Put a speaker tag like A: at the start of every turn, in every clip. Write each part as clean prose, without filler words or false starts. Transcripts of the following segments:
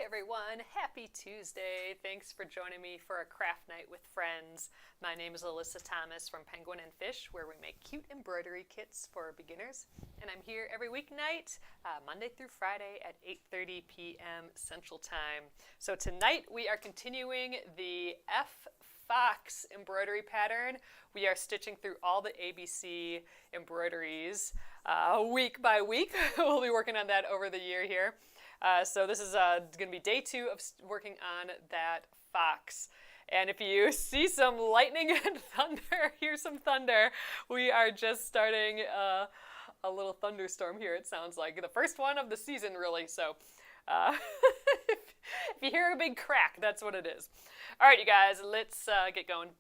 A: everyone, happy Tuesday. Thanks for joining me for a craft night with friends. My name is Alyssa Thomas from Penguin and Fish, where we make cute embroidery kits for beginners. And I'm here every weeknight, Monday through Friday at 8:30 p.m. Central Time. So tonight we are continuing the F Fox embroidery pattern. We are stitching through all the ABC embroideries week by week. We'll be working on that over the year here. So this is going to be day 2 of working on that fox. And if you see some lightning and thunder, hear some thunder, we are just starting a little thunderstorm here, it sounds like. The first one of the season, really. So if you hear a big crack, that's what it is. All right, you guys, let's get going.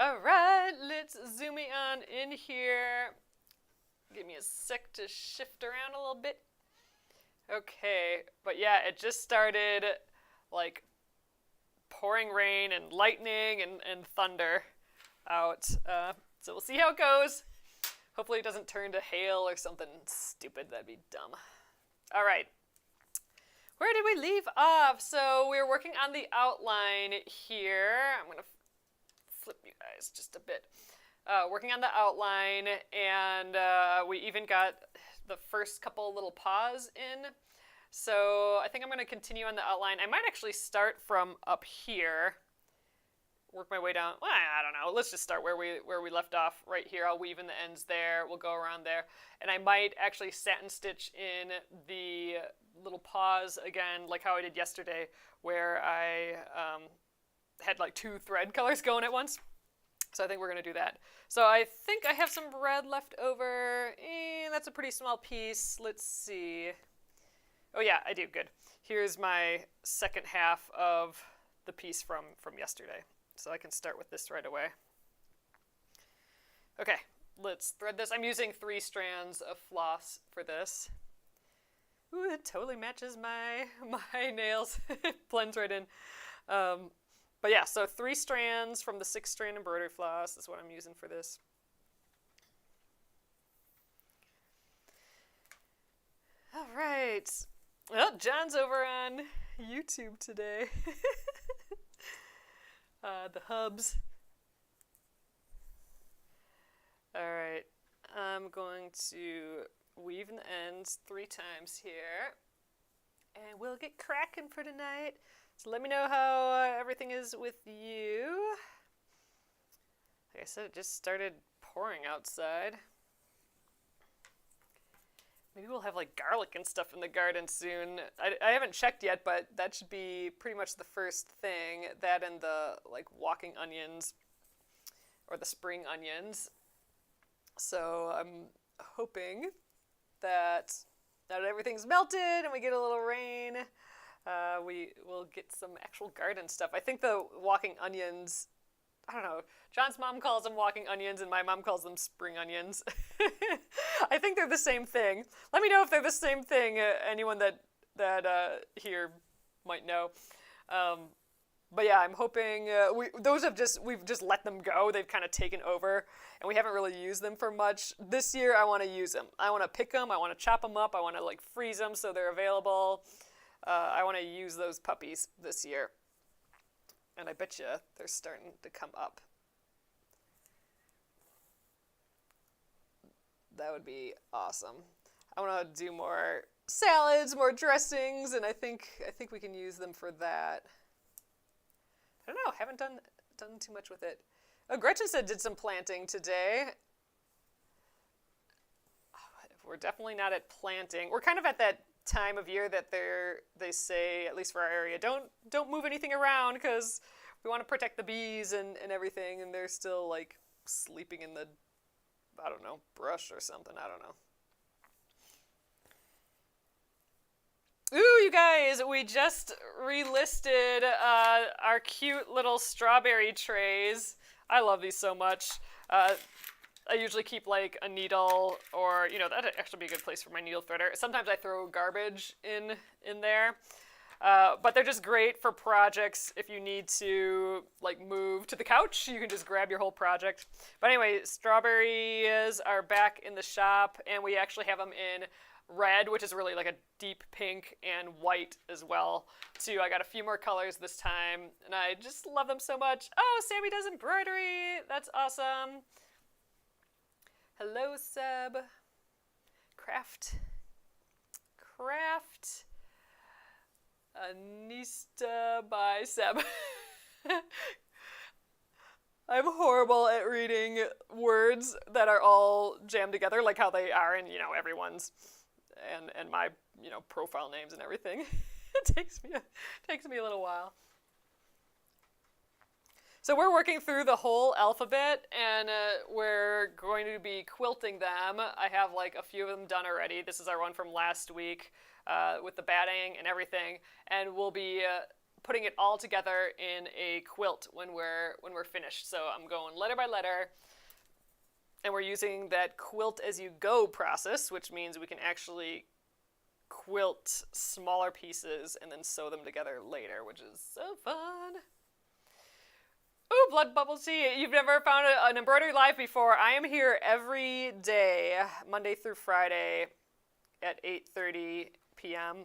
A: All right, let's zoom me on in here. Give me a sec to shift around a little bit. Okay, but yeah, it just started like pouring rain and lightning and thunder out. So we'll see how it goes. Hopefully it doesn't turn to hail or something stupid. That'd be dumb. All right. Where did we leave off? So we're working on the outline here. I'm going to flip you guys just a bit. Working on the outline, and we even got the first couple little paws in. So I think I'm going to continue on the outline. I might actually start from up here, work my way down. Well, I don't know. Let's just start where we left off right here. I'll weave in the ends there. We'll go around there. And I might actually satin stitch in the little paws again, like how I did yesterday, where I had like 2 thread colors going at once. So I think we're going to do that. So I think I have some red left over. That's a pretty small piece. Let's see. Oh yeah, I do. Good. Here's my second half of the piece from yesterday. So I can start with this right away. Okay, let's thread this. I'm using 3 strands of floss for this. Ooh, it totally matches my nails. It blends right in. But yeah, so 3 strands from the 6-strand embroidery floss is what I'm using for this. All right. Well, John's over on YouTube today. The hubs. All right. I'm going to weave in the ends 3 times here. And we'll get cracking for tonight. So let me know how everything is with you. Like I said, it just started pouring outside. Maybe we'll have like garlic and stuff in the garden soon. I haven't checked yet, but that should be pretty much the first thing. That and the like walking onions or the spring onions. So I'm hoping that now that everything's melted and we get a little rain, we will get some actual garden stuff. I think the walking onions, I don't know, John's mom calls them walking onions and my mom calls them spring onions. I think they're the same thing. Let me know if they're the same thing, anyone that here might know. But yeah, I'm hoping, we've just let them go. They've kind of taken over and we haven't really used them for much. This year I want to use them. I want to pick them, I want to chop them up, I want to like freeze them so they're available. I want to use those puppies this year. And I bet you they're starting to come up. That would be awesome. I want to do more salads, more dressings, and I think we can use them for that. I don't know, haven't done too much with it. Oh, Gretchen said did some planting today. We're definitely not at planting. We're kind of at that time of year that they say, at least for our area, don't move anything around because we want to protect the bees and everything, and they're still like sleeping in the, I don't know, brush or something. I don't know. Ooh, you guys, we just relisted our cute little strawberry trays. I love these so much. I usually keep like a needle or, that'd actually be a good place for my needle threader. Sometimes I throw garbage in there. But they're just great for projects. If you need to like move to the couch, you can just grab your whole project. But anyway, strawberries are back in the shop, and we actually have them in red, which is really like a deep pink, and white as well, too. I got a few more colors this time, and I just love them so much. Oh, Sammy does embroidery. That's awesome. Hello, Seb. Craft. Anista by Seb. I'm horrible at reading words that are all jammed together, like how they are in, everyone's and my, profile names and everything. It takes me a little while. So we're working through the whole alphabet, and we're going to be quilting them. I have like a few of them done already. This is our one from last week with the batting and everything, and we'll be putting it all together in a quilt when we're finished. So I'm going letter by letter, and we're using that quilt as you go process, which means we can actually quilt smaller pieces and then sew them together later, which is so fun. Ooh, blood bubble tea. You've never found an embroidery live before. I am here every day, Monday through Friday at 8:30 p.m.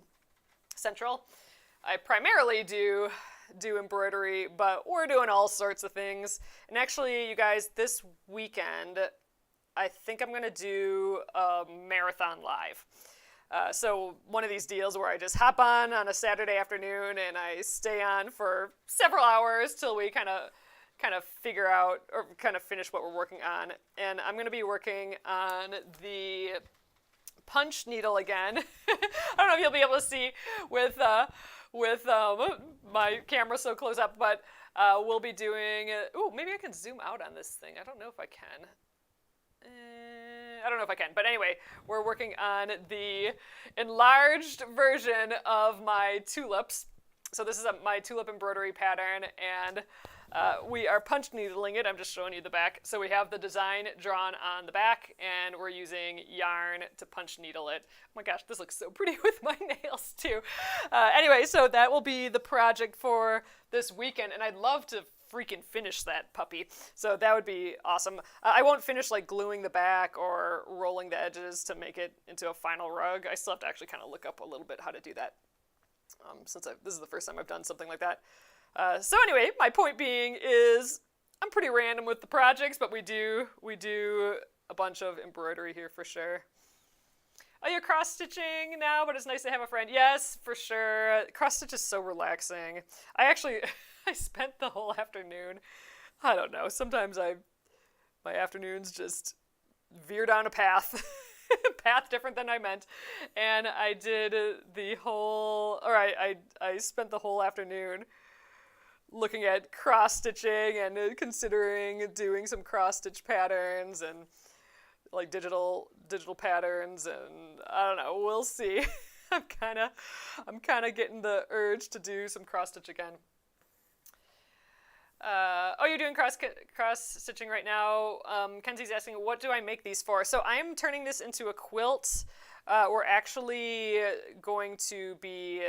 A: Central. I primarily do embroidery, but we're doing all sorts of things. And actually, you guys, this weekend, I think I'm going to do a marathon live. So one of these deals where I just hop on a Saturday afternoon and I stay on for several hours till we kind of figure out or kind of finish what we're working on. And I'm going to be working on the punch needle again. I don't know if you'll be able to see with my camera so close up, but we'll be doing, maybe I can zoom out on this thing. I don't know if I can. I don't know if I can, but anyway, we're working on the enlarged version of my tulips. So this is my tulip embroidery pattern, and we are punch needling it. I'm just showing you the back. So we have the design drawn on the back, and we're using yarn to punch needle it. Oh my gosh, this looks so pretty with my nails too. Anyway, so that will be the project for this weekend, and I'd love to freaking finish that puppy. So that would be awesome. I won't finish like gluing the back or rolling the edges to make it into a final rug. I still have to actually kind of look up a little bit how to do that. Since this is the first time I've done something like that. So anyway, my point being is I'm pretty random with the projects, but we do a bunch of embroidery here for sure. Oh, you're cross-stitching now, but it's nice to have a friend. Yes, for sure. Cross-stitch is so relaxing. I spent the whole afternoon, I don't know, sometimes my afternoons just veer down a path. Path different than I meant, and I did I spent the whole afternoon looking at cross-stitching and considering doing some cross-stitch patterns and like digital patterns, and I don't know, we'll see. I'm kind of getting the urge to do some cross-stitch again. You're doing cross-stitching right now. Kenzie's asking, what do I make these for? So I'm turning this into a quilt. We're actually going to be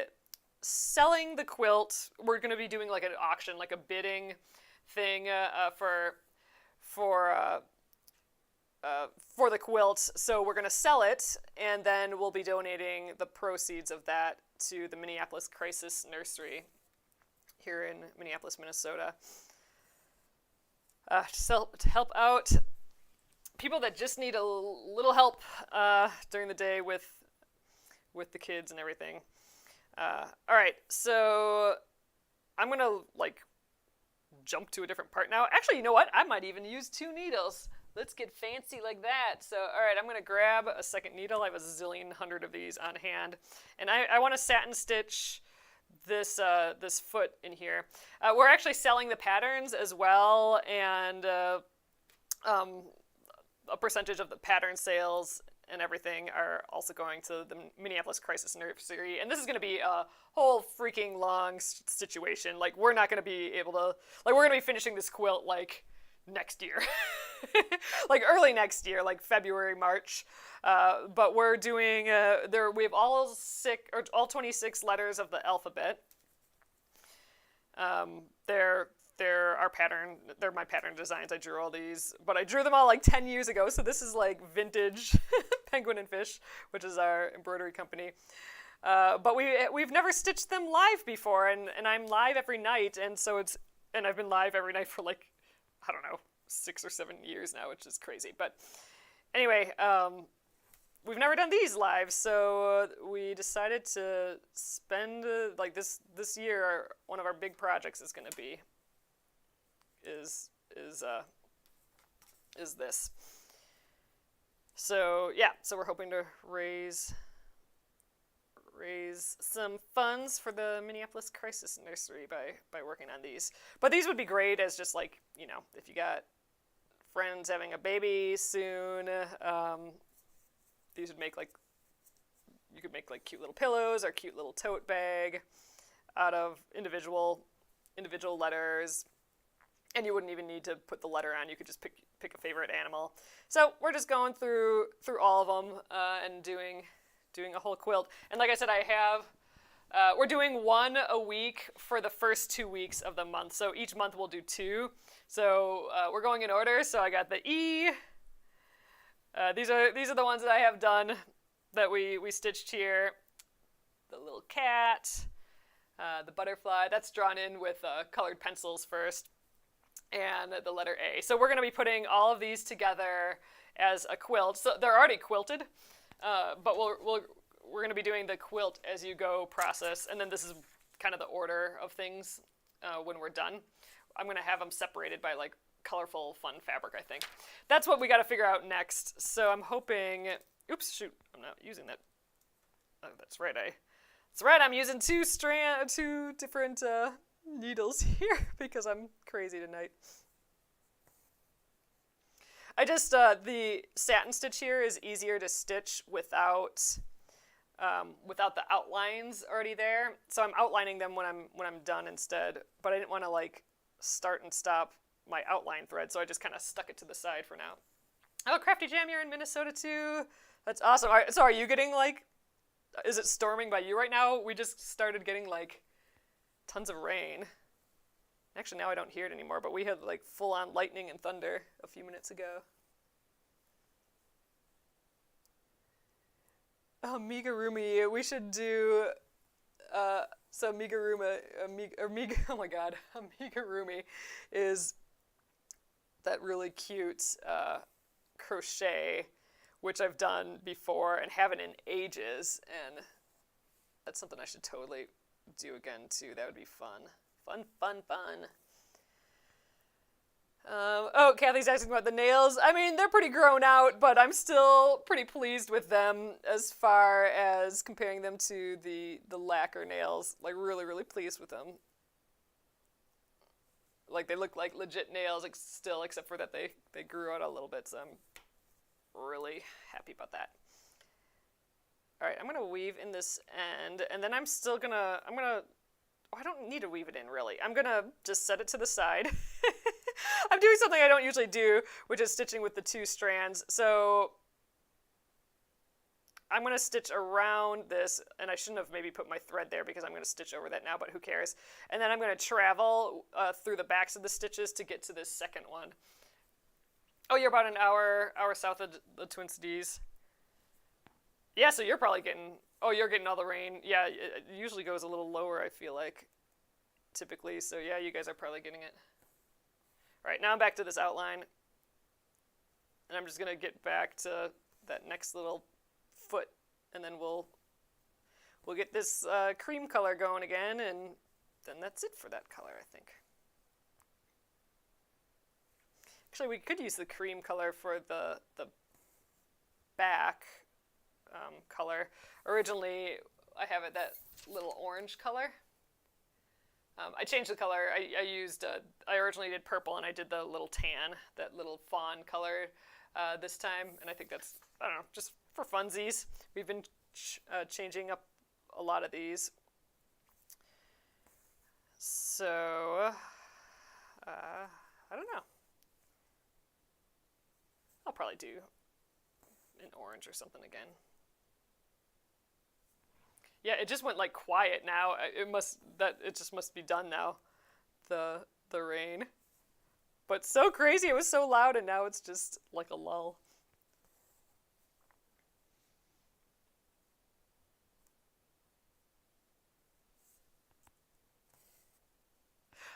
A: selling the quilt. We're going to be doing like an auction, like a bidding thing for the quilt. So we're going to sell it, and then we'll be donating the proceeds of that to the Minneapolis Crisis Nursery here in Minneapolis, Minnesota, to help out people that just need a little help during the day with the kids and everything. All right, so I'm gonna like jump to a different part now. Actually, you know what? I might even use 2 needles. Let's get fancy like that. So, all right, I'm gonna grab a second needle. I have a zillion hundred of these on hand, and I want to satin stitch this foot in here. We're actually selling the patterns as well, and a percentage of the pattern sales and everything are also going to the Minneapolis Crisis Nursery. And this is going to be a whole freaking long situation. Like, we're not going to be able to, like, we're going to be finishing this quilt like next year. Like early next year, like February, March. But we're doing, we have all 26 letters of the alphabet. They're they're my pattern designs. I drew all these, but I drew them all like 10 years ago, so this is like vintage Penguin and Fish, which is our embroidery company. But we've never stitched them live before, and I'm live every night, and I've been live every night for like, I don't know, 6 or 7 years now, which is crazy. But anyway, we've never done these live, so we decided to spend like this year. One of our big projects is going to be is this. So yeah, so we're hoping to raise some funds for the Minneapolis Crisis Nursery by working on these. But these would be great as just like, you know, if you got friends having a baby soon, these would make like, you could make like cute little pillows or cute little tote bag out of individual letters. And you wouldn't even need to put the letter on. You could just pick a favorite animal. So we're just going through all of them and doing a whole quilt. And like I said, we're doing one a week for the first 2 weeks of the month. So each month we'll do 2. So we're going in order. So I got the E. These are the ones that I have done that we stitched here. The little cat, the butterfly. That's drawn in with colored pencils first. And the letter A. So we're going to be putting all of these together as a quilt. So they're already quilted, but we're going to be doing the quilt as you go process, and then this is kind of the order of things when we're done. I'm going to have them separated by like colorful, fun fabric, I think. That's what we got to figure out next. So I'm hoping. Oops, shoot! I'm not using that. Oh, that's right. I'm using two different needles here because I'm crazy tonight. I just the satin stitch here is easier to stitch without the outlines already there. So I'm outlining them when I'm done instead. But I didn't want to like start and stop my outline thread, so I just kind of stuck it to the side for now. Oh, Crafty Jam, you're in Minnesota too. That's awesome. So are you getting like? Is it storming by you right now? We just started getting like tons of rain. Actually, now I don't hear it anymore, but we had like full-on lightning and thunder a few minutes ago. Oh, amigurumi. We should do so amigurumi. Oh my god, amigurumi is that really cute crochet, which I've done before and haven't in ages, and that's something I should totally do again too. That would be fun. Fun. Oh, Kathy's asking about the nails. I mean, they're pretty grown out, but I'm still pretty pleased with them as far as comparing them to the lacquer nails. Like, really pleased with them. Like, they look like legit nails still, except for that they grew out a little bit, so I'm really happy about that. All right, I'm going to weave in this end, and then I'm I don't need to weave it in, really. I'm going to just set it to the side. I'm doing something I don't usually do, which is stitching with the 2 strands. So I'm going to stitch around this, and I shouldn't have maybe put my thread there because I'm going to stitch over that now, but who cares? And then I'm going to travel through the backs of the stitches to get to this second one. Oh, you're about an hour south of the Twin Cities. Yeah, so you're probably getting... Oh, you're getting all the rain. Yeah, it usually goes a little lower, I feel like, typically. So yeah, you guys are probably getting it. All right, now I'm back to this outline. And I'm just going to get back to that next little foot. And then we'll get this cream color going again. And then that's it for that color, I think. Actually, we could use the cream color for the back color. Originally, I have it that little orange color. I changed the color. I originally did purple, and I did the little tan, that little fawn color this time. And I think that's, I don't know, just for funsies. We've been changing up a lot of these. So, I don't know. I'll probably do an orange or something again. Yeah, it just went like quiet now. It just must be done now. The the rain. But so crazy, it was so loud, and now it's just like a lull.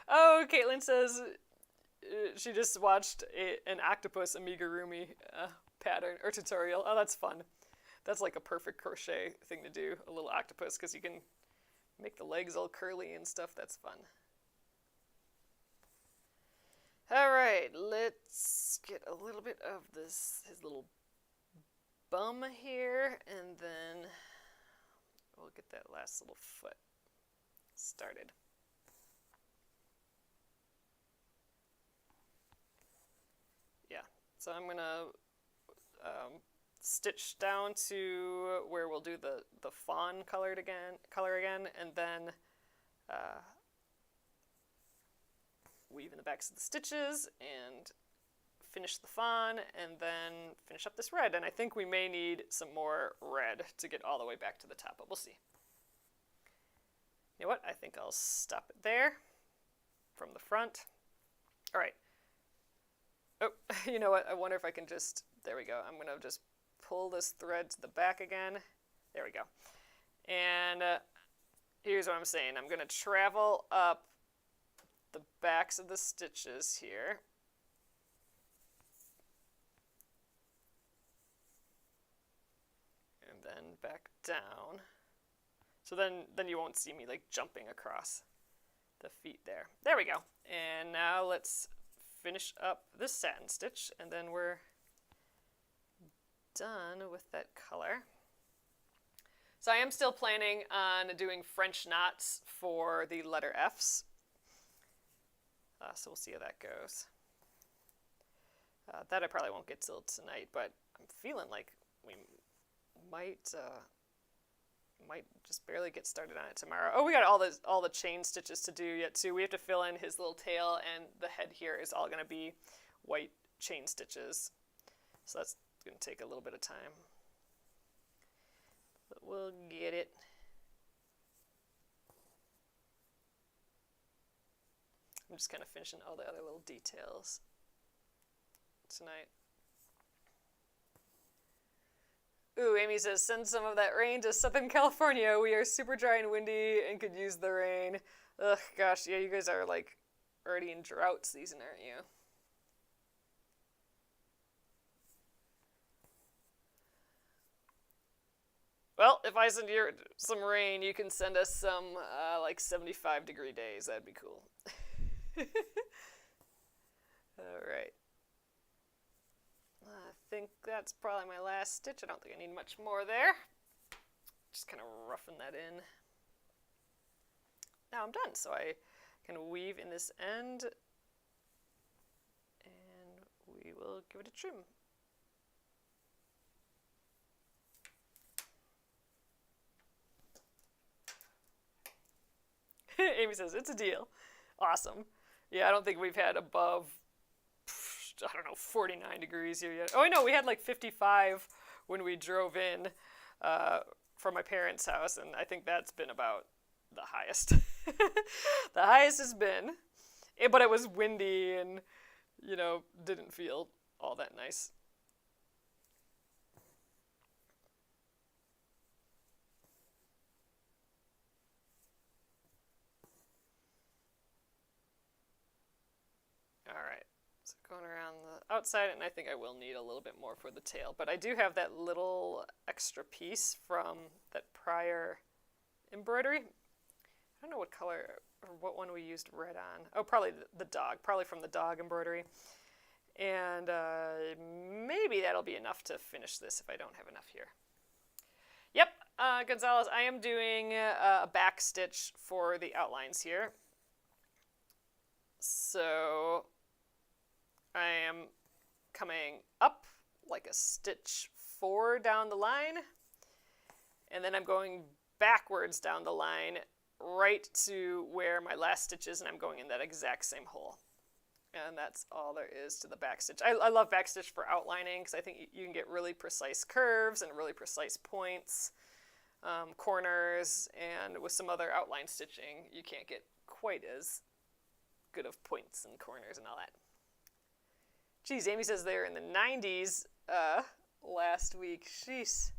A: Oh, Caitlin says she just watched an octopus amigurumi pattern or tutorial. Oh, that's fun. That's like a perfect crochet thing to do, a little octopus, because you can make the legs all curly and stuff. That's fun. All right, let's get a little bit of his little bum here, and then we'll get that last little foot started. Yeah, so I'm gonna stitch down to where we'll do the fawn color again, and then weave in the backs of the stitches and finish the fawn, and then finish up this red. And I think we may need some more red to get all the way back to the top, but we'll see. You know what? I think I'll stop it there from the front. All right. Oh, you know what? I wonder if I can just, there we go. I'm going to just pull this thread to the back again. There we go. And here's what I'm saying. I'm going to travel up the backs of the stitches here. And then back down. So then you won't see me like jumping across the feet there. There we go. And now let's finish up this satin stitch, and then we're done with that color. So I am still planning on doing French knots for the letter F's. So we'll see how that goes. That I probably won't get till tonight, but I'm feeling like we might just barely get started on it tomorrow. Oh, we got all the chain stitches to do yet too. We have to fill in his little tail, and the head here is all going to be white chain stitches. So that's going to take a little bit of time. But we'll get it. I'm just kind of finishing all the other little details tonight. Ooh, Amy says, send some of that rain to Southern California. We are super dry and windy and could use the rain. Ugh, gosh, yeah, you guys are like already in drought season, aren't you? Well, if I send you some rain, you can send us some like 75-degree days. That'd be cool. All right. I think that's probably my last stitch. I don't think I need much more there. Just kind of roughing that in. Now I'm done, so I can weave in this end, and we will give it a trim. Amy says, it's a deal. Awesome. Yeah, I don't think we've had above, I don't know, 49 degrees here yet. Oh, I know, we had like 55 when we drove in from my parents' house, and I think that's been about the highest. The highest has been. But it was windy and, you know, didn't feel all that nice. All right, so going around the outside, and I think I will need a little bit more for the tail, but I do have that little extra piece from that prior embroidery. I don't know what color or what one we used red on. Oh, probably the dog, probably from the dog embroidery. And maybe that'll be enough to finish this if I don't have enough here. Yep, Gonzalez, I am doing a back stitch for the outlines here. So I am coming up like a stitch 4 down the line, and then I'm going backwards down the line right to where my last stitch is, and I'm going in that exact same hole. And that's all there is to the back stitch. I love back stitch for outlining because I think you can get really precise curves and really precise points, corners, and with some other outline stitching, you can't get quite as good of points and corners and all that. Geez, Amy says they're in the 90s last week. Jeez.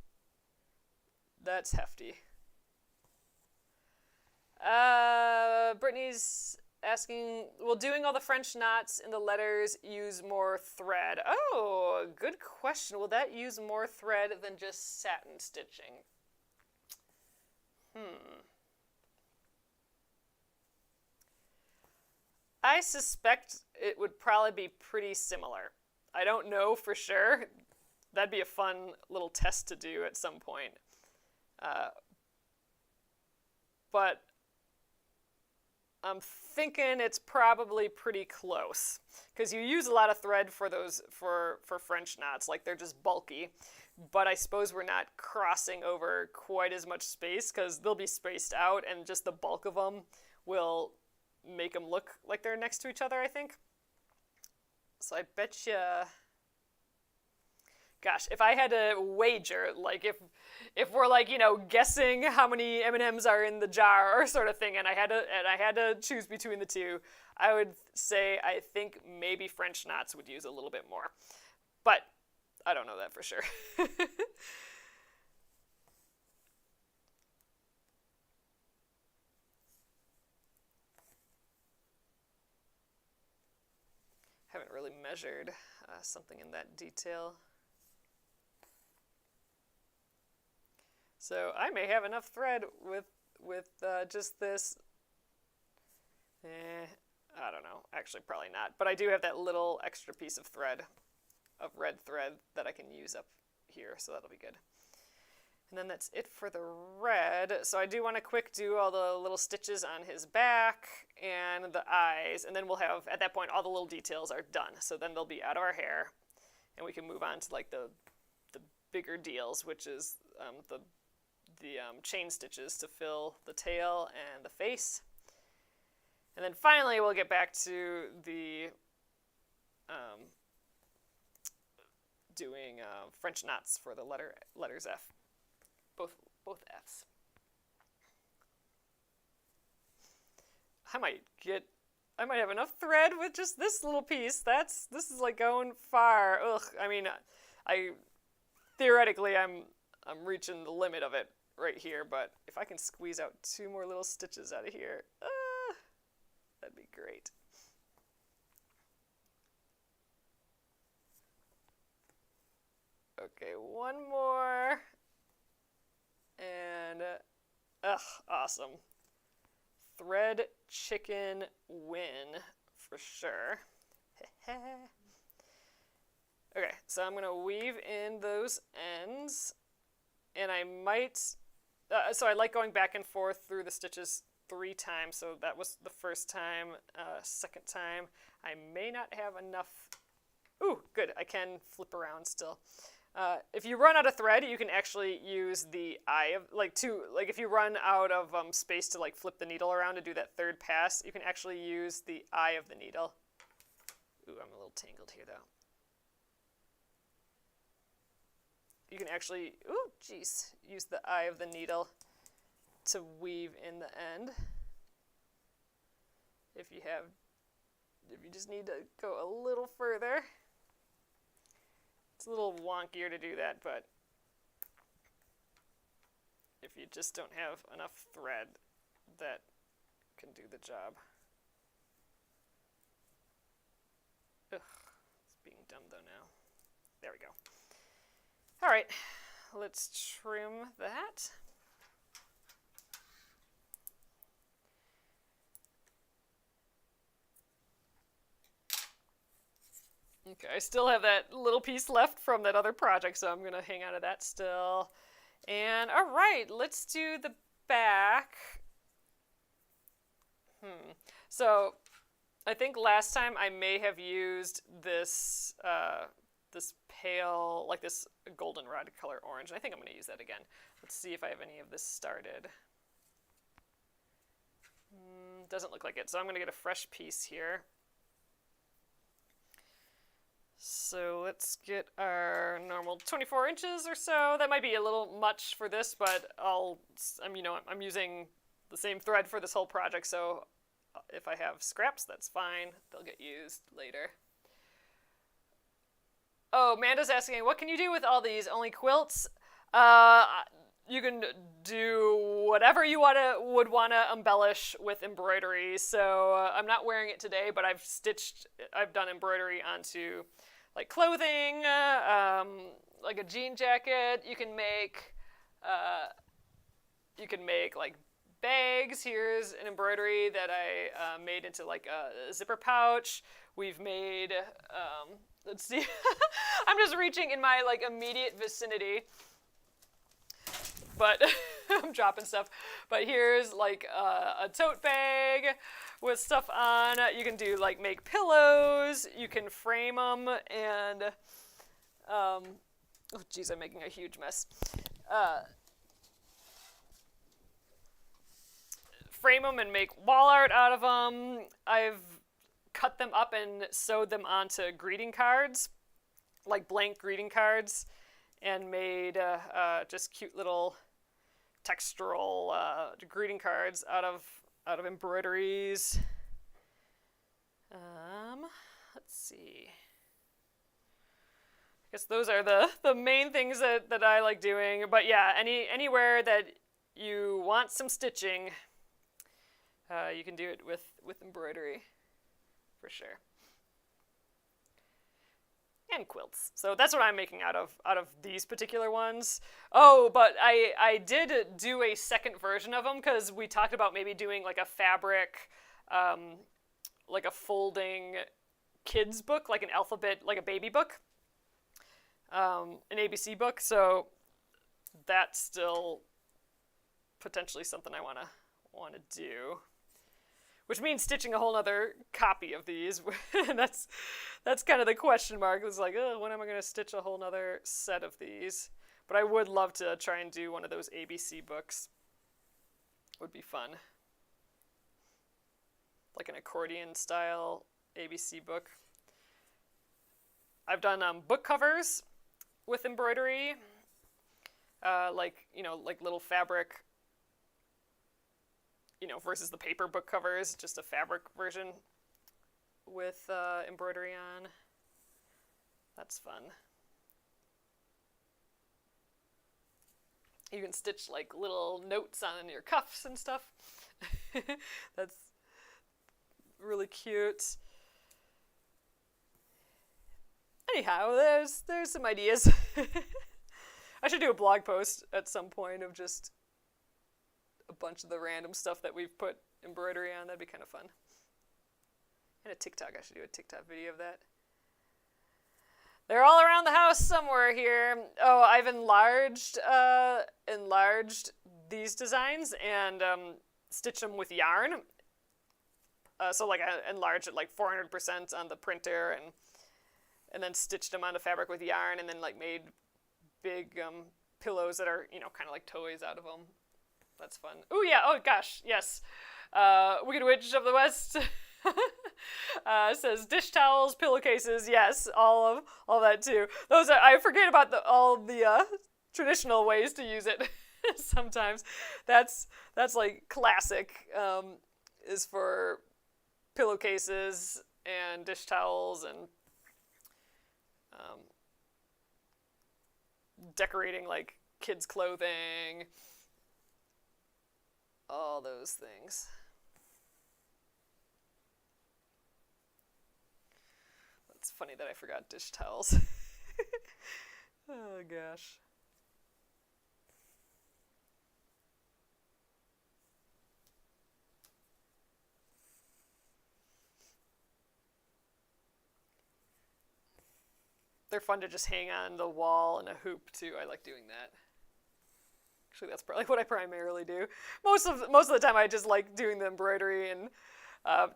A: That's hefty. Brittany's asking, will doing all the French knots in the letters use more thread? Oh, good question. Will that use more thread than just satin stitching? I suspect it would probably be pretty similar. I don't know for sure. That'd be a fun little test to do at some point. But I'm thinking it's probably pretty close, because you use a lot of thread for those for French knots, like they're just bulky. But I suppose we're not crossing over quite as much space, because they'll be spaced out, and just the bulk of them will make them look like they're next to each other, I think. So I bet you, gosh, if I had to wager, like if we're like, you know, guessing how many M&Ms are in the jar or sort of thing, and I had to choose between the two, I would say I think maybe French knots would use a little bit more. But I don't know that for sure. Haven't really measured something in that detail. So I may have enough thread with just this. I don't know. Actually, probably not. But I do have that little extra piece of thread, of red thread, that I can use up here, so that'll be good. And then that's it for the red. So I do want to quick do all the little stitches on his back and the eyes, and then we'll have, at that point, all the little details are done. So then they'll be out of our hair, and we can move on to like the bigger deals, which is the chain stitches to fill the tail and the face. And then finally we'll get back to the doing French knots for the letters F, both F's. I might have enough thread with just this little piece. This is like going far. Ugh. I mean, theoretically I'm reaching the limit of it right here, but if I can squeeze out 2 more little stitches out of here, that'd be great. Okay, 1 more, and awesome. Thread chicken win for sure. Okay, so I'm gonna weave in those ends, and I might, so I like going back and forth through the stitches 3 times, so that was the first time. Second time, I may not have enough. Ooh, good, I can flip around still. If you run out of thread, you can actually use the eye of, if you run out of space to like flip the needle around to do that third pass, you can actually use the eye of the needle. Ooh, I'm a little tangled here though. You can actually, use the eye of the needle to weave in the end. If you just need to go a little further. It's a little wonkier to do that, but if you just don't have enough thread, that can do the job. Ugh, it's being done though now. There we go. All right, let's trim that. Okay, I still have that little piece left from that other project, so I'm going to hang on to that still. And all right, let's do the back. So I think last time I may have used this this pale, like this goldenrod color orange. I think I'm going to use that again. Let's see if I have any of this started. Doesn't look like it, so I'm going to get a fresh piece here. So let's get our normal 24 inches or so. That might be a little much for this, but I'm using the same thread for this whole project, so if I have scraps, that's fine. They'll get used later. Oh, Amanda's asking, what can you do with all these? Only quilts? You can do whatever you would want to embellish with embroidery. So I'm not wearing it today, but I've done embroidery onto like clothing, like a jean jacket. You can make like bags. Here's an embroidery that I made into like a zipper pouch. We've made, let's see, I'm just reaching in my like immediate vicinity, but I'm dropping stuff. But here's like a tote bag with stuff on. You can do like make pillows. You can frame them and, oh geez, I'm making a huge mess. Frame them and make wall art out of them. I've cut them up and sewed them onto greeting cards, like blank greeting cards, and made just cute little textural greeting cards out of embroideries. Let's see. I guess those are the main things that I like doing. But yeah, anywhere that you want some stitching, you can do it with embroidery, for sure. And quilts. So that's what I'm making out of these particular ones. Oh, but I did do a second version of them because we talked about maybe doing like a fabric, like a folding kids book, like an alphabet, like a baby book, an ABC book. So that's still potentially something I want to do. Which means stitching a whole other copy of these. that's kind of the question mark. It's like, when am I going to stitch a whole other set of these? But I would love to try and do one of those ABC books. Would be fun. Like an accordion style ABC book. I've done book covers with embroidery. Like little fabric, versus the paper book covers, just a fabric version with embroidery on. That's fun. You can stitch like little notes on your cuffs and stuff. That's really cute. Anyhow, there's some ideas. I should do a blog post at some point of just a bunch of the random stuff that we've put embroidery on. That'd be kind of fun. And a TikTok. I should do a TikTok video of that. They're all around the house somewhere here. Oh, I've enlarged these designs and stitched them with yarn. So like I enlarged it like 400% on the printer and then stitched them onto fabric with yarn and then like made big pillows that are, kind of like toys out of them. That's fun. Oh yeah, oh gosh, yes. Wicked Witch of the West says dish towels, pillowcases, yes, all that too. Those are, I forget about all the traditional ways to use it sometimes. That's like classic, is for pillowcases and dish towels and decorating like kids' clothing, all those things. It's funny that I forgot dish towels. Oh gosh. They're fun to just hang on the wall in a hoop too. I like doing that. Actually, that's probably what I primarily do. Most of the time, I just like doing the embroidery, and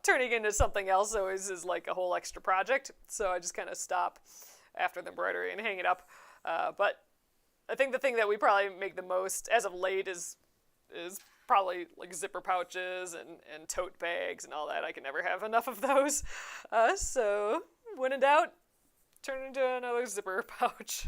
A: turning into something else always is like a whole extra project. So I just kind of stop after the embroidery and hang it up. But I think the thing that we probably make the most as of late is probably like zipper pouches and tote bags and all that. I can never have enough of those. So when in doubt, turn into another zipper pouch.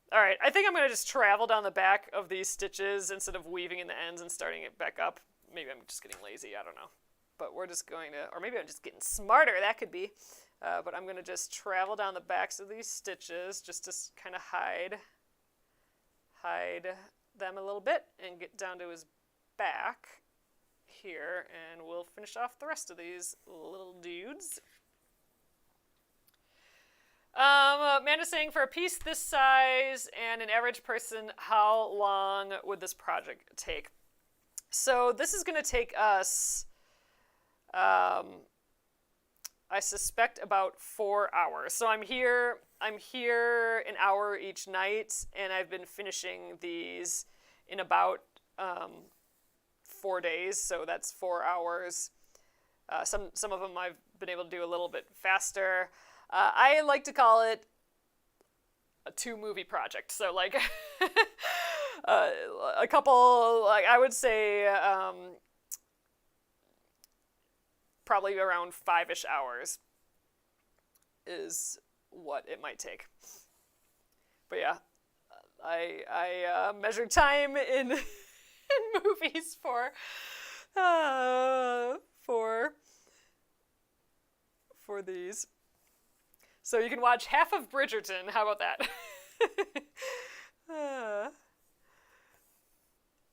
A: All right, I think I'm going to just travel down the back of these stitches instead of weaving in the ends and starting it back up. maybe I'm just getting lazy, I don't know. But we're just going to, or maybe I'm just getting smarter, that could be. But I'm going to just travel down the backs of these stitches just to kind of hide them a little bit and get down to his back here, and we'll finish off the rest of these little dudes. Amanda's saying, for a piece this size and an average person, how long would this project take? So this is going to take us, I suspect, about 4 hours. So I'm here an hour each night, and I've been finishing these in about 4 days, so that's 4 hours. Some of them I've been able to do a little bit faster. I like to call it a 2-movie project. So like a couple, like I would say probably around 5-ish hours is what it might take. But yeah, I measure time in movies for these. So you can watch half of Bridgerton. How about that?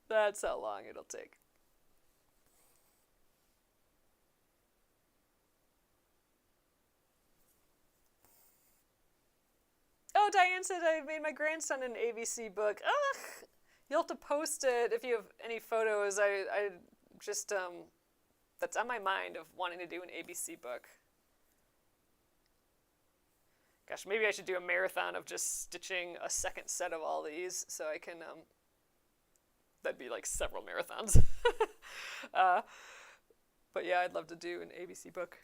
A: That's how long it'll take. Oh, Diane said I made my grandson an ABC book. Ugh! You'll have to post it if you have any photos. I just, that's on my mind of wanting to do an ABC book. Gosh, maybe I should do a marathon of just stitching a second set of all these so I can, that'd be like several marathons. But yeah, I'd love to do an ABC book.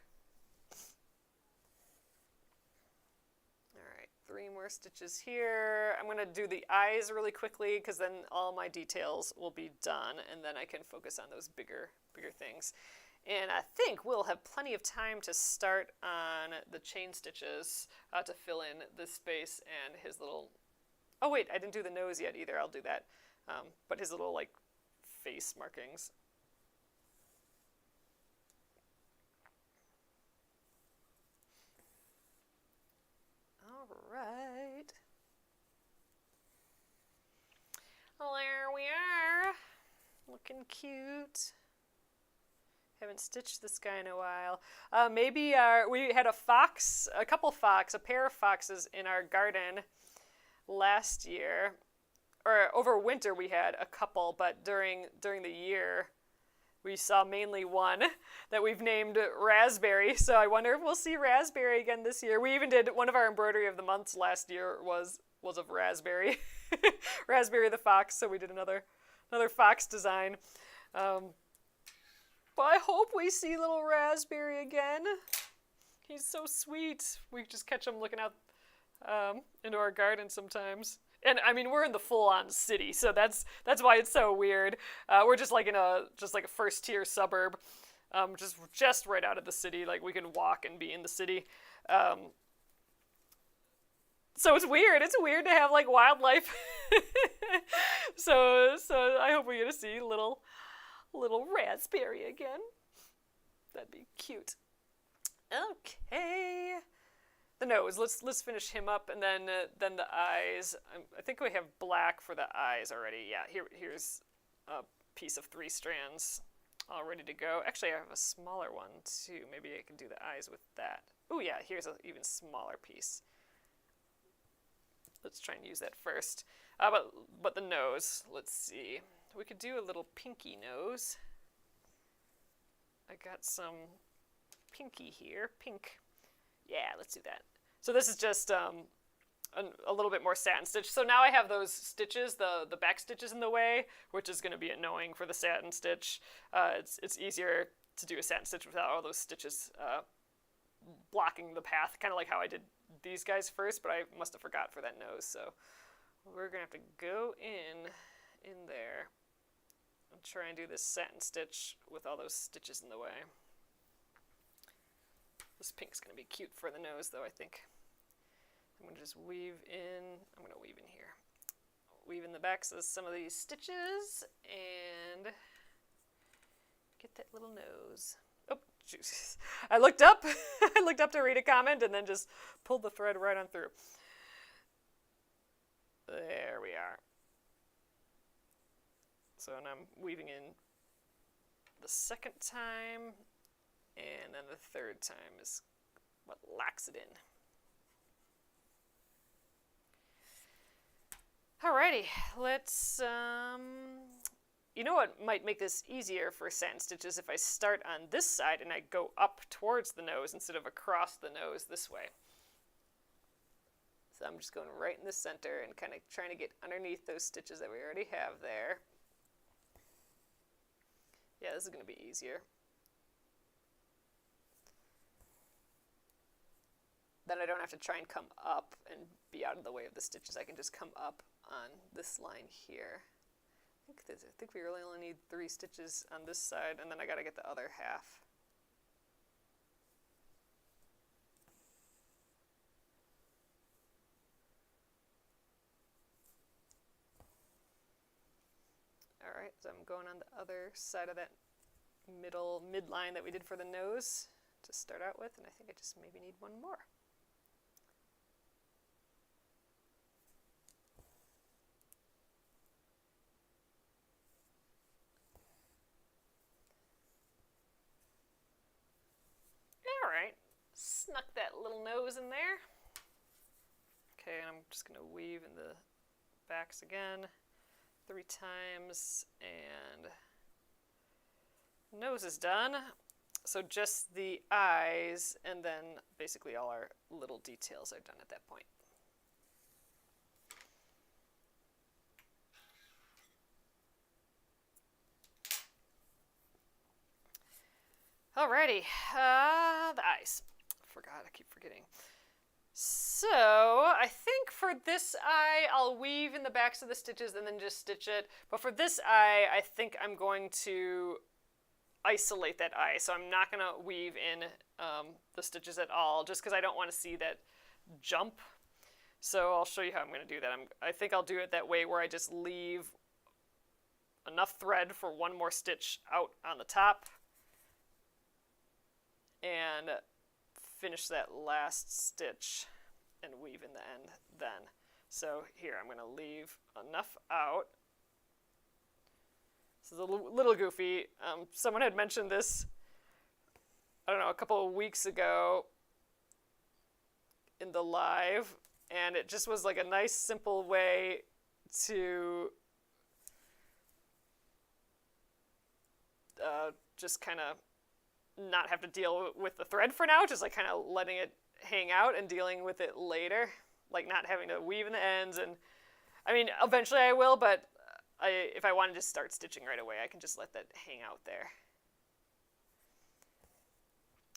A: All right, 3 more stitches here. I'm going to do the eyes really quickly because then all my details will be done, and then I can focus on those bigger things. And I think we'll have plenty of time to start on the chain stitches to fill in this space and his little... Oh wait, I didn't do the nose yet either. I'll do that. But his little like face markings. All right. Well, there we are. Looking cute. Haven't stitched this guy in a while. Maybe we had a pair of foxes in our garden last year. Or over winter we had a couple, but during the year we saw mainly one that we've named Raspberry. So I wonder if we'll see Raspberry again this year. We even did one of our embroidery of the months last year was of Raspberry. Raspberry the fox, so we did another fox design. But I hope we see little Raspberry again. He's so sweet. We just catch him looking out into our garden sometimes. And I mean, we're in the full-on city, so that's why it's so weird. We're just like in a first-tier suburb, just right out of the city. Like we can walk and be in the city. So it's weird. It's weird to have like wildlife. So I hope we get to see little Raspberry again. That'd be cute. Okay. The nose. Let's finish him up, and then the eyes. I think we have black for the eyes already. Yeah. Here's a piece of 3 strands all ready to go. Actually, I have a smaller one too. Maybe I can do the eyes with that. Oh yeah. Here's an even smaller piece. Let's try and use that first. But the nose. Let's see. We could do a little pinky nose. I got some pinky here. Pink. Yeah, let's do that. So this is just a little bit more satin stitch. So now I have those stitches, the back stitches in the way, which is going to be annoying for the satin stitch. It's easier to do a satin stitch without all those stitches blocking the path, kind of like how I did these guys first, but I must have forgot for that nose. So we're going to have to go in there. I'll try and do this satin stitch with all those stitches in the way. This pink's going to be cute for the nose, though, I think. I'm going to just weave in. I'm going to weave in here. Weave in the backs of some of these stitches, and get that little nose. Oh, jeez. I looked up. I looked up to read a comment and then just pulled the thread right on through. There we are. So now I'm weaving in the second time, and then the third time is what locks it in. Alrighty, let's, you know what might make this easier for satin stitches if I start on this side and I go up towards the nose instead of across the nose this way. So I'm just going right in the center and kind of trying to get underneath those stitches that we already have there. Yeah, this is going to be easier. Then I don't have to try and come up and be out of the way of the stitches. I can just come up on this line here. I think we really only need 3 stitches on this side, and then I got to get the other half. All right, so I'm going on the other side of that midline that we did for the nose to start out with, and I think I just maybe need one more. Alright, snuck that little nose in there. Okay, and I'm just going to weave in the backs again 3 times, and nose is done. So just the eyes, and then basically all our little details are done at that point. Alrighty, the eyes. I keep forgetting. So I think for this eye, I'll weave in the backs of the stitches and then just stitch it. But for this eye, I think I'm going to isolate that eye. So I'm not going to weave in the stitches at all, just because I don't want to see that jump. So I'll show you how I'm going to do that. I think I'll do it that way where I just leave enough thread for one more stitch out on the top and finish that last stitch and weave in the end then. So here I'm going to leave enough out. This is a little goofy. Someone had mentioned this, I don't know, a couple of weeks ago in the live, and it just was like a nice simple way to just kind of not have to deal with the thread for now, just like kind of letting it hang out and dealing with it later, like not having to weave in the ends. And I mean, eventually I will, but if I want to just start stitching right away, I can just let that hang out there.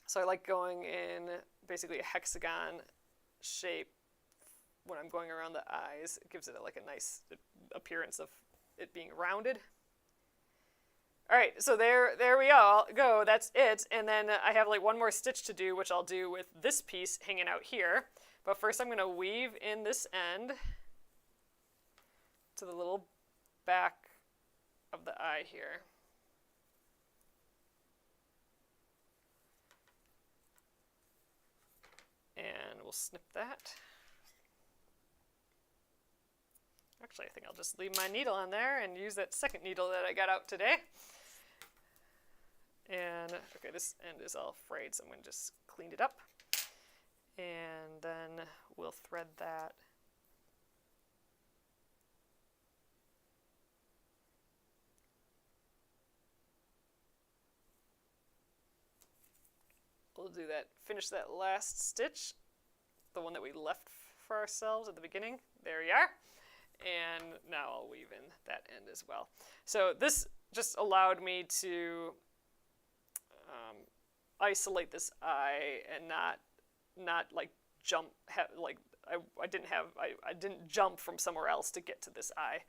A: So I like going in basically a hexagon shape when I'm going around the eyes. It gives it like a nice appearance of it being rounded. All right, so there we go. That's it. And then I have like one more stitch to do, which I'll do with this piece hanging out here. But first I'm going to weave in this end to the little back of the eye here. And we'll snip that. Actually, I think I'll just leave my needle on there and use that second needle that I got out today. And, okay, this end is all frayed, so I'm going to just clean it up. And then we'll thread that. We'll do that, finish that last stitch, the one that we left for ourselves at the beginning. There we are. And now I'll weave in that end as well. So this just allowed me to isolate this eye and not like jump, I didn't jump from somewhere else to get to this eye,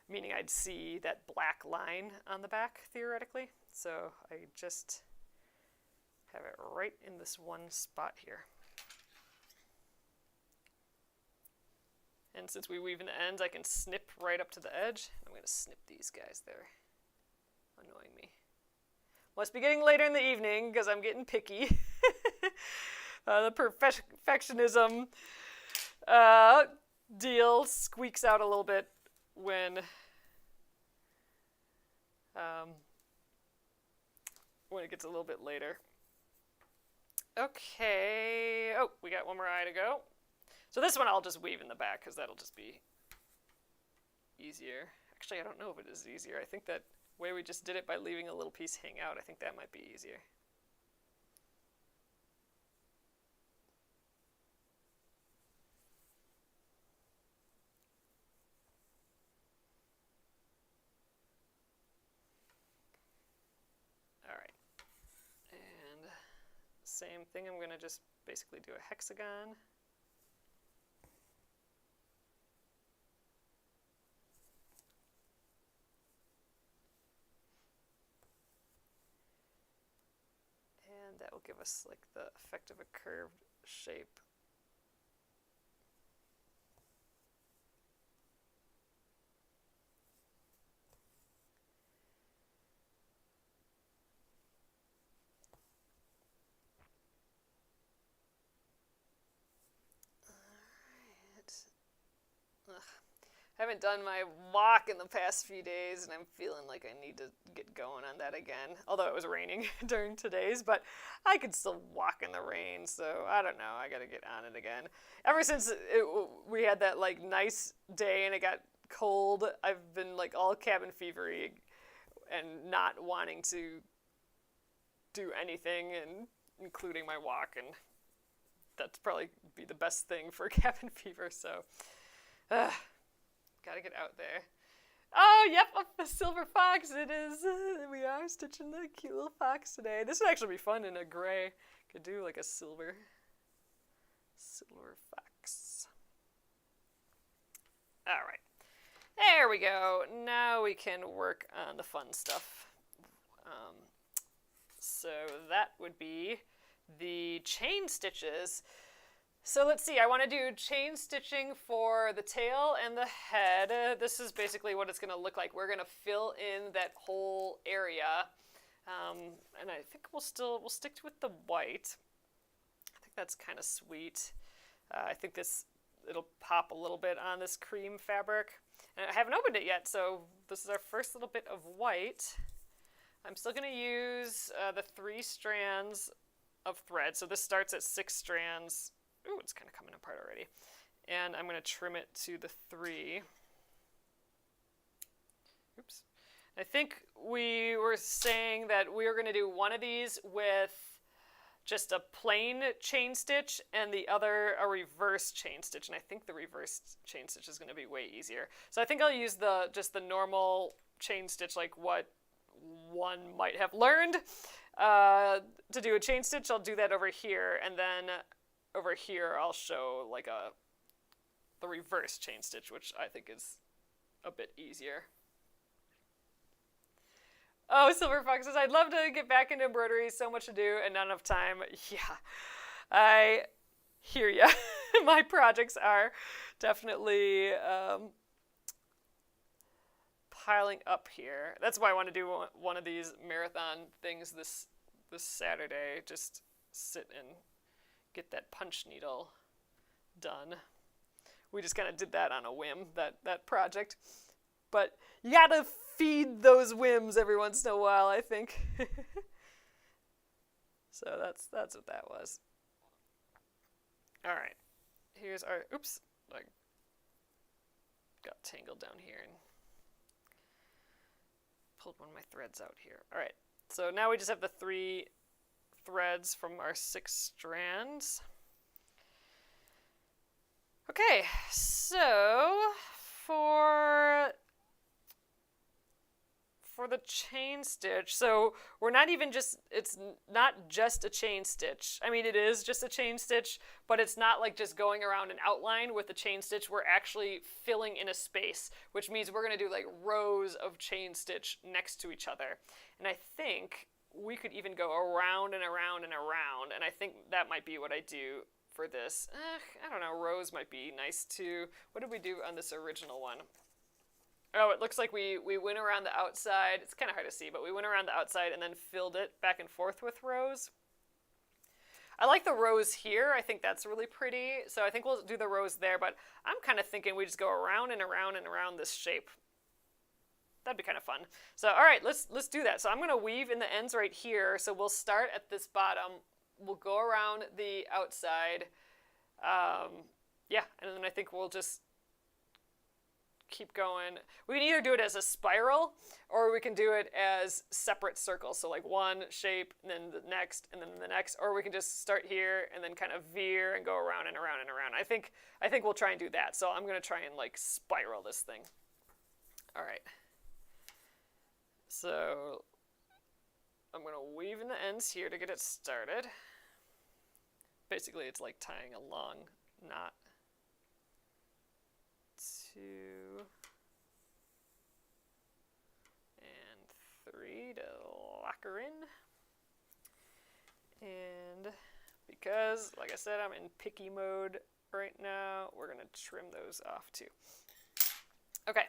A: meaning I'd see that black line on the back theoretically. So I just have it right in this one spot here. And since we weave in the ends, I can snip right up to the edge. I'm going to snip these guys. They're annoying me. Must be getting later in the evening because I'm getting picky. The perfectionism deal squeaks out a little bit when it gets a little bit later. Okay. Oh, we got one more eye to go. So this one I'll just weave in the back because that'll just be easier. Actually, I don't know if it is easier. I think that way we just did it by leaving a little piece hang out, I think that might be easier. All right. And same thing, I'm going to just basically do a hexagon. And that will give us like the effect of a curved shape. Ugh. I haven't done my walk in the past few days, and I'm feeling like I need to get going on that again. Although it was raining during today's, but I could still walk in the rain, so I don't know. I got to get on it again. Ever since we had that like nice day and it got cold, I've been like all cabin fevery and not wanting to do anything, and including my walk, and that's probably be the best thing for cabin fever. So. Gotta get out there. Oh, yep, a silver fox it is. We are stitching the cute little fox today. This would actually be fun in a gray. Could do like a silver fox. All right. There we go. Now we can work on the fun stuff. So that would be the chain stitches. So let's see, I want to do chain stitching for the tail and the head. This is basically what it's going to look like. We're going to fill in that whole area. And I think we'll stick with the white. I think that's kind of sweet. I think it'll pop a little bit on this cream fabric. And I haven't opened it yet, so this is our first little bit of white. I'm still going to use the 3 strands of thread. So this starts at 6 strands. Ooh, it's kind of coming apart already. And I'm going to trim it to the 3. Oops. I think we were saying that we were going to do one of these with just a plain chain stitch and the other a reverse chain stitch. And I think the reverse chain stitch is going to be way easier. So I think I'll use just the normal chain stitch like what one might have learned. To do a chain stitch, I'll do that over here, and then over here I'll show like the reverse chain stitch, which I think is a bit easier. Oh, silver foxes, I'd love to get back into embroidery, so much to do and not enough time. Yeah, I hear ya. My projects are definitely piling up here. That's why I want to do one of these marathon things this Saturday. Just sit and get that punch needle done. We just kind of did that on a whim, that project. But you gotta feed those whims every once in a while, I think. So that's what that was. All right, here's our, oops, I got tangled down here and pulled one of my threads out here. All right, so now we just have the 3 threads from our 6 strands. Okay, so for the chain stitch, so we're not even it's not just a chain stitch. I mean, it is just a chain stitch, but it's not like just going around an outline with the chain stitch. We're actually filling in a space, which means we're going to do like rows of chain stitch next to each other. And I think we could even go around and around and around, and I think that might be what I do for this. I don't know, rows might be nice too. What did we do on this original one? Oh, it looks like we went around the outside. It's kind of hard to see, but we went around the outside and then filled it back and forth with rows. I like the rows here. I think that's really pretty. So I think we'll do the rows there, but I'm kind of thinking we just go around and around and around this shape. That'd be kind of fun. So, all right, let's do that. So I'm going to weave in the ends right here. So we'll start at this bottom. We'll go around the outside. Yeah, and then I think we'll just keep going. We can either do it as a spiral, or we can do it as separate circles. So like one shape, and then the next, and then the next. Or we can just start here and then kind of veer and go around and around and around. I think we'll try and do that. So I'm going to try and like spiral this thing. All right. So I'm going to weave in the ends here to get it started. Basically, it's like tying a long knot. 2 and 3 to lock her in. And because, like I said, I'm in picky mode right now, we're going to trim those off too. Okay,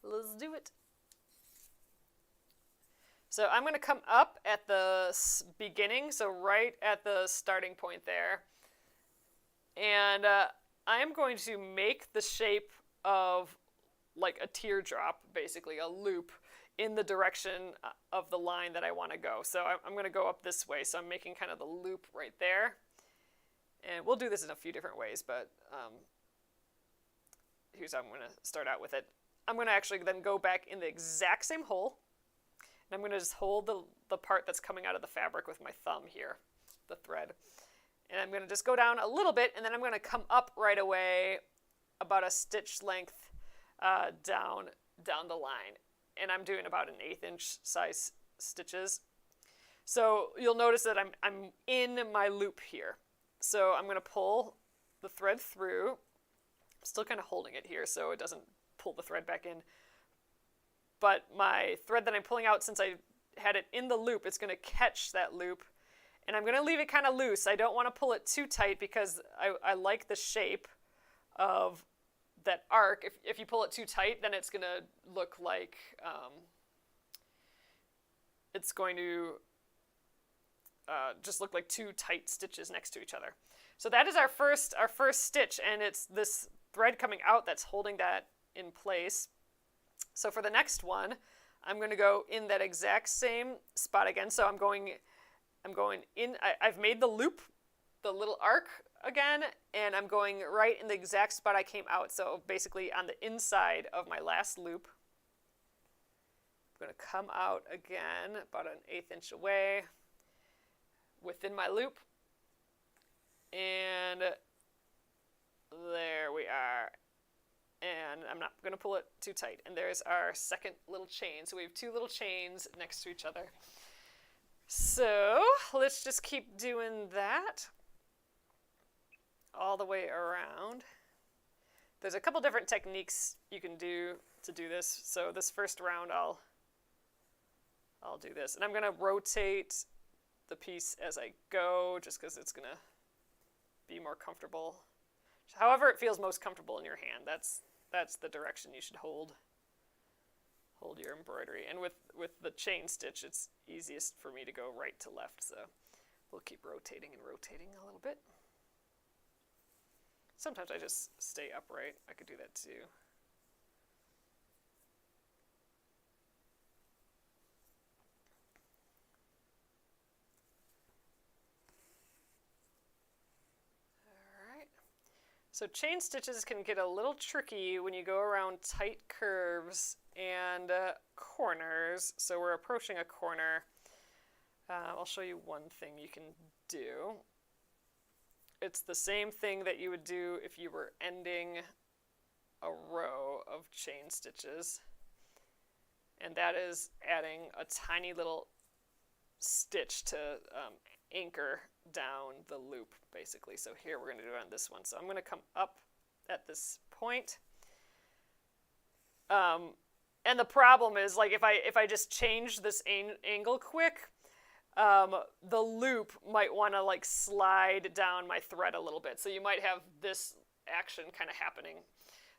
A: let's do it. So I'm going to come up at the beginning, so right at the starting point there. And I'm going to make the shape of like a teardrop, basically a loop, in the direction of the line that I want to go. So I'm going to go up this way, so I'm making kind of the loop right there. And we'll do this in a few different ways, but here's how I'm going to start out with it. I'm going to actually then go back in the exact same hole. And I'm going to just hold the part that's coming out of the fabric with my thumb here, the thread. And I'm going to just go down a little bit, and then I'm going to come up right away about a stitch length down the line. And I'm doing about an 1/8 inch size stitches. So you'll notice that I'm in my loop here. So I'm going to pull the thread through. I'm still kind of holding it here so it doesn't pull the thread back in. But my thread that I'm pulling out, since I had it in the loop, it's going to catch that loop. And I'm going to leave it kind of loose. I don't want to pull it too tight because I like the shape of that arc. If you pull it too tight, then it's going to look like it's going to just look like two tight stitches next to each other. So that is our first stitch, and it's this thread coming out that's holding that in place. So for the next one, I'm going to go in that exact same spot again. So I'm going in, I've made the loop, the little arc again, and I'm going right in the exact spot I came out. So basically on the inside of my last loop. I'm going to come out again about an 1/8 inch away within my loop. And there we are. And I'm not going to pull it too tight. And there's our second little chain. So we have 2 little chains next to each other. So let's just keep doing that all the way around. There's a couple different techniques you can do to do this. So this first round I'll do this. And I'm going to rotate the piece as I go just because it's going to be more comfortable. However it feels most comfortable in your hand. That's the direction you should hold your embroidery. And with the chain stitch, it's easiest for me to go right to left. So we'll keep rotating and rotating a little bit. Sometimes I just stay upright. I could do that too. So chain stitches can get a little tricky when you go around tight curves and corners. So we're approaching a corner. I'll show you one thing you can do. It's the same thing that you would do if you were ending a row of chain stitches. And that is adding a tiny little stitch to anchor down the loop, basically. So here we're going to do it on this one. So I'm going to come up at this point. And the problem is, like, if I just change this angle quick, the loop might want to like slide down my thread a little bit. So you might have this action kind of happening.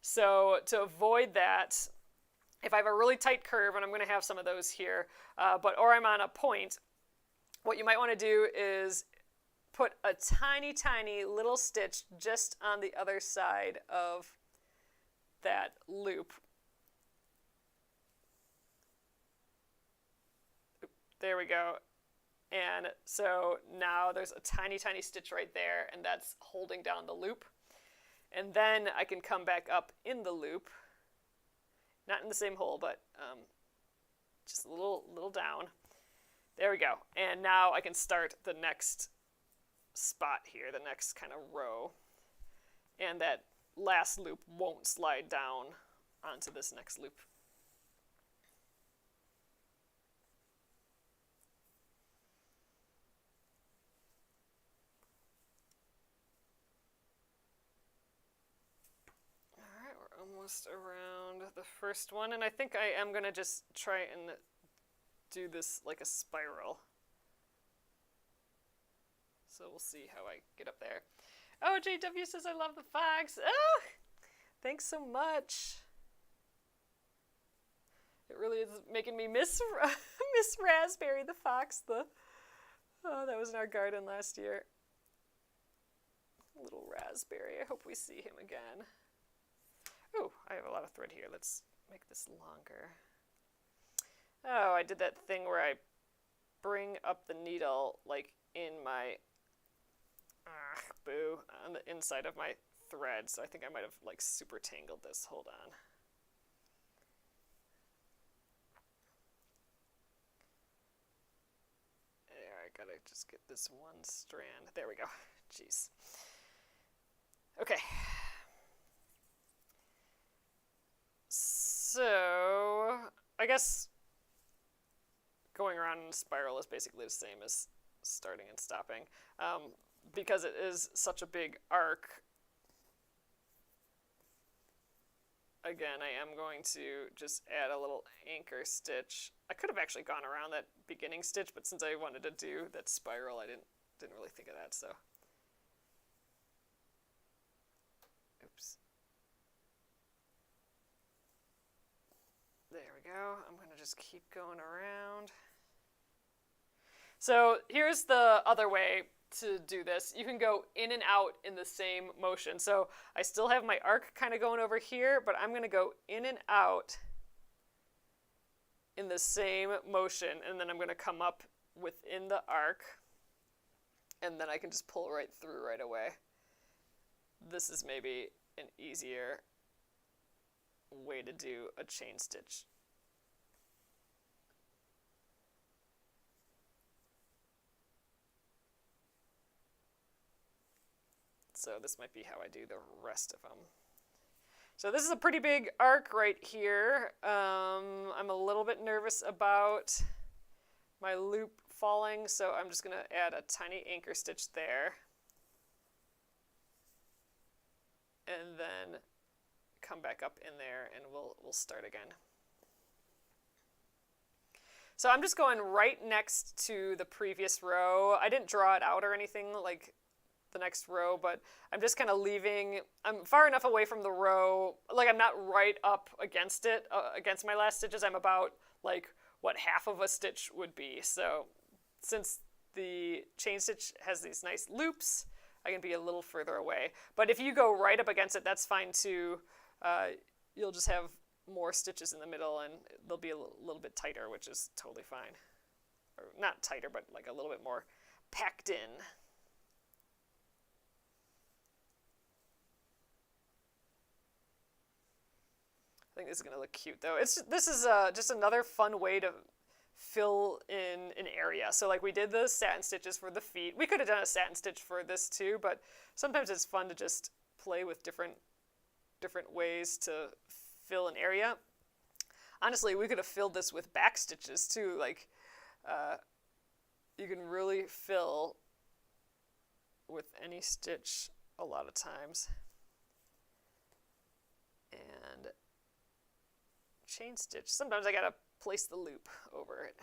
A: So to avoid that, if I have a really tight curve, and I'm going to have some of those here, or I'm on a point, what you might want to do is put a tiny, tiny little stitch just on the other side of that loop. There we go. And so now there's a tiny, tiny stitch right there, and that's holding down the loop. And then I can come back up in the loop, not in the same hole, but just a little down. There we go. And now I can start the next spot here, the next kind of row. And that last loop won't slide down onto this next loop. All right, we're almost around the first one, and I think I am going to just try and do this like a spiral. So we'll see how I get up there. Oh, JW says I love the fox. Oh, thanks so much. It really is making me miss Raspberry the fox. That was in our garden last year. Little Raspberry. I hope we see him again. Oh, I have a lot of thread here. Let's make this longer. Oh, I did that thing where I bring up the needle like in my on the inside of my thread, so I think I might have like super tangled this. Hold on. There, I gotta just get this one strand. There we go. Jeez. Okay. So I guess going around in a spiral is basically the same as starting and stopping. Because it is such a big arc, again, I am going to just add a little anchor stitch. I could have actually gone around that beginning stitch, but since I wanted to do that spiral, I didn't really think of that, so. Oops. There we go. I'm going to just keep going around. So here's the other way to do this. You can go in and out in the same motion. So I still have my arc kind of going over here, but I'm going to go in and out in the same motion, and then I'm going to come up within the arc, and then I can just pull right through right away. This is maybe an easier way to do a chain stitch. So this might be how I do the rest of them. So this is a pretty big arc right here. I'm a little bit nervous about my loop falling, so I'm just going to add a tiny anchor stitch there. And then come back up in there, and we'll start again. So I'm just going right next to the previous row. I didn't draw it out or anything like the next row, but I'm just kind of leaving, I'm far enough away from the row, like I'm not right up against it, against my last stitches. I'm about like what half of a stitch would be. So since the chain stitch has these nice loops, I can be a little further away. But if you go right up against it, that's fine too. You'll just have more stitches in the middle, and they'll be a little bit tighter, which is totally fine. Or not tighter, but like a little bit more packed in. I think this is going to look cute, though. This is just another fun way to fill in an area. So like we did the satin stitches for the feet. We could have done a satin stitch for this too, but sometimes it's fun to just play with different ways to fill an area. Honestly, we could have filled this with back stitches too. Like you can really fill with any stitch a lot of times. And chain stitch. Sometimes I gotta place the loop over it.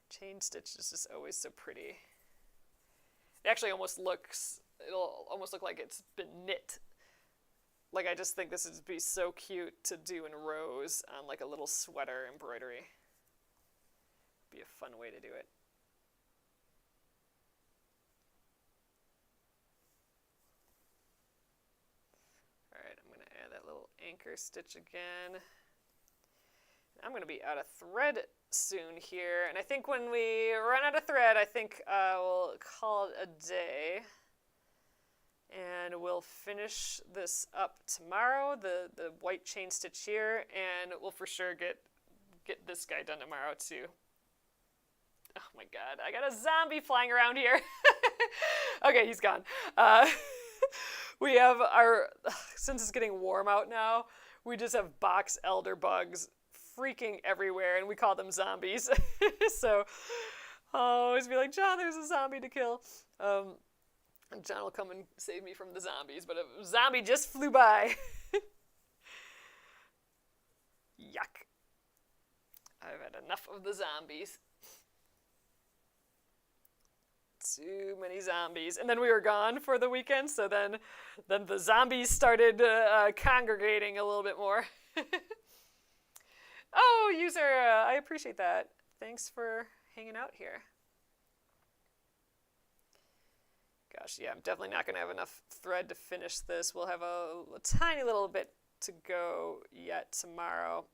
A: Chain stitch is just always so pretty. It actually almost looks, it'll almost look like it's been knit Like, I just think this would be so cute to do in rows on like a little sweater embroidery. Be a fun way to do it. All right, I'm going to add that little anchor stitch again. I'm going to be out of thread soon here, and I think when we run out of thread, I think we'll call it a day. And we'll finish this up tomorrow, the white chain stitch here, and we'll for sure get this guy done tomorrow too. Oh my god, I got a zombie flying around here. Okay, he's gone. We have since it's getting warm out now, we just have box elder bugs freaking everywhere, and we call them zombies. So I'll always be like, John, there's a zombie to kill. And John will come and save me from the zombies, but a zombie just flew by. Yuck. I've had enough of the zombies. Too many zombies. And then we were gone for the weekend, so then the zombies started congregating a little bit more. Oh, user, I appreciate that. Thanks for hanging out here. Gosh, yeah, I'm definitely not going to have enough thread to finish this. We'll have a tiny little bit to go yet tomorrow.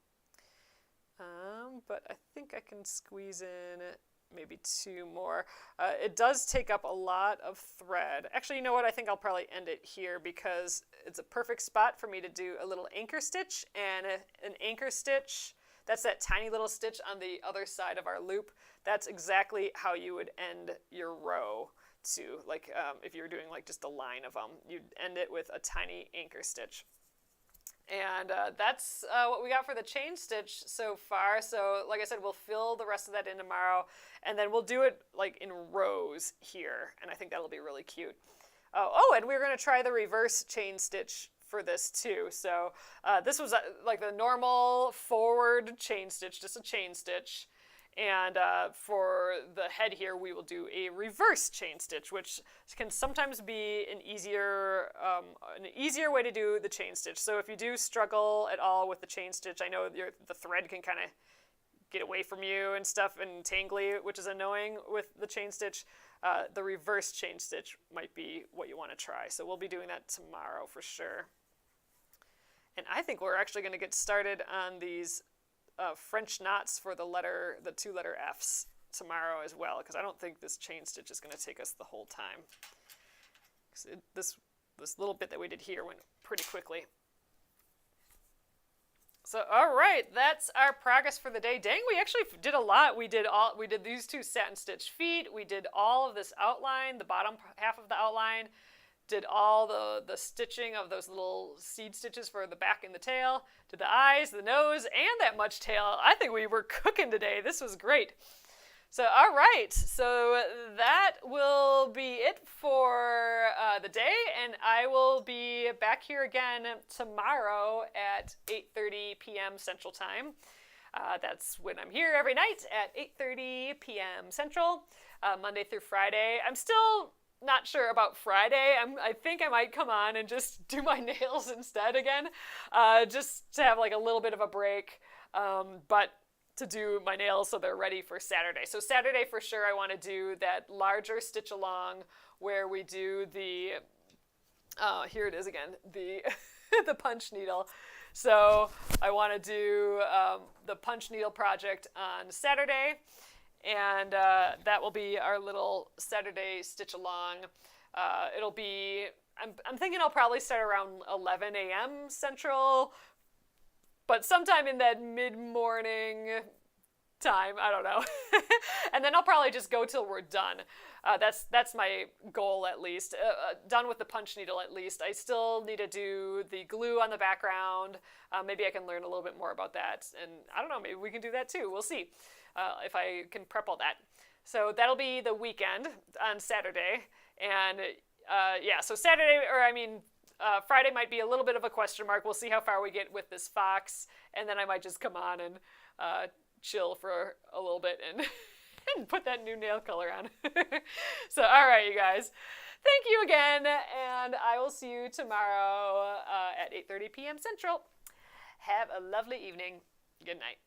A: But I think I can squeeze in maybe 2 more. It does take up a lot of thread. Actually, you know what? I think I'll probably end it here because it's a perfect spot for me to do a little anchor stitch. And an anchor stitch, that's that tiny little stitch on the other side of our loop. That's exactly how you would end your row too. Like if you were doing like just a line of them, you'd end it with a tiny anchor stitch. And that's what we got for the chain stitch so far. So like I said, we'll fill the rest of that in tomorrow, and then we'll do it like in rows here, and I think that'll be really cute. And we're going to try the reverse chain stitch for this too. So this was like the normal forward chain stitch, just a chain stitch. And for the head here, we will do a reverse chain stitch, which can sometimes be an easier way to do the chain stitch. So if you do struggle at all with the chain stitch, I know the thread can kind of get away from you and stuff and tangly, which is annoying with the chain stitch. The reverse chain stitch might be what you want to try. So we'll be doing that tomorrow for sure. And I think we're actually going to get started on these French knots for the 2-letter Fs tomorrow as well, because I don't think this chain stitch is going to take us the whole time. This little bit that we did here went pretty quickly. So all right, that's our progress for the day. Dang, we actually did a lot. We did these 2 satin stitch feet. We did all of this outline, the bottom half of the outline. Did all the stitching of those little seed stitches for the back and the tail, did the eyes, the nose, and that much tail. I think we were cooking today. This was great. So, all right. So that will be it for the day, and I will be back here again tomorrow at 8:30 p.m. Central Time. That's when I'm here every night at 8:30 p.m. Central, Monday through Friday. I'm still not sure about Friday. I think I might come on and just do my nails instead again, just to have like a little bit of a break, but to do my nails so they're ready for Saturday. So Saturday for sure I want to do that larger stitch along where we do the, here it is again, the, the punch needle. So I want to do the punch needle project on Saturday. And that will be our little Saturday stitch along. It'll be, I'm thinking I'll probably start around 11 a.m. Central, but sometime in that mid-morning time, I don't know. And then I'll probably just go till we're done. That's my goal at least. Done with the punch needle at least. I still need to do the glue on the background. Maybe I can learn a little bit more about that. And I don't know, maybe we can do that too. We'll see. If I can prep all that. So that'll be the weekend on Saturday. And so Saturday, Friday might be a little bit of a question mark. We'll see how far we get with this fox. And then I might just come on and chill for a little bit and, and put that new nail color on. So, all right, you guys. thank you again, and I will see you tomorrow at 8:30 p.m. Central. Have a lovely evening. Good night.